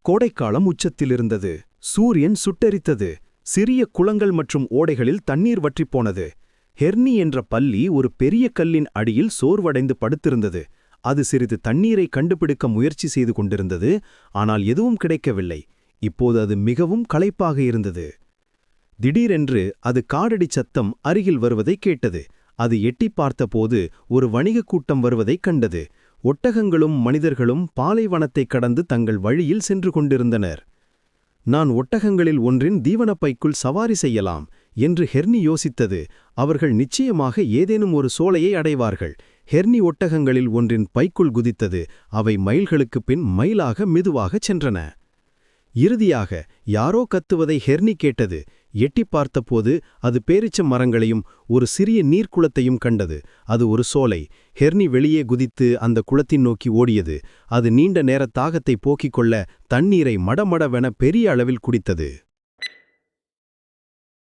கோடைக்காலம் உச்சத்தில் இருந்தது. சூரியன் சுட்டெரித்தது. சிறிய குளங்கள் மற்றும் ஓடைகளில் தண்ணீர் வற்றிப்போனது. ஹெர்னி என்ற பல்லி ஒரு பெரிய கல்லின் அடியில் சோர்வடைந்து படுத்திருந்தது. அது சிறிது தண்ணீரை கண்டுபிடிக்க முயற்சி செய்து கொண்டிருந்தது. ஆனால் எதுவும் கிடைக்கவில்லை. இப்போது அது மிகவும் களைப்பாக இருந்தது. திடீரென்று அது காலடி சத்தம் அருகில் வருவதைக் கேட்டது. அது எட்டிப் பார்த்தபோது ஒரு வணிகக் கூட்டம் வருவதைக் கண்டது. ஒட்டகங்களும் மனிதர்களும் பாலைவனத்தைக் கடந்து தங்கள் வழியில் சென்று கொண்டிருந்தனர். நான் ஒட்டகங்களில் ஒன்றின் தீவனப்பைக்குள் சவாரி செய்யலாம் என்று ஹெர்னி யோசித்தது. அவர்கள் நிச்சயமாக ஏதேனும் ஒரு சோலையை அடைவார்கள். ஹெர்னி ஒட்டகங்களில் ஒன்றின் பைக்குள் குதித்தது. அவை மைல்களுக்குப் பின் மைலாக மெதுவாகச் சென்றன. இறுதியாக யாரோ கத்துவதை ஹெர்னி கேட்டது. எட்டிப் பார்த்தபோது அது பேரிச்ச மரங்களையும் ஒரு சிறிய நீர்க்குளத்தையும் கண்டது. அது ஒரு சோலை. ஹெர்னி வெளியே குதித்து அந்த குளத்தின் நோக்கி ஓடியது. அது நீண்ட நேர தாகத்தை போக்கிக் கொள்ள தண்ணீரை மடமடவென பெரிய அளவில் குடித்தது.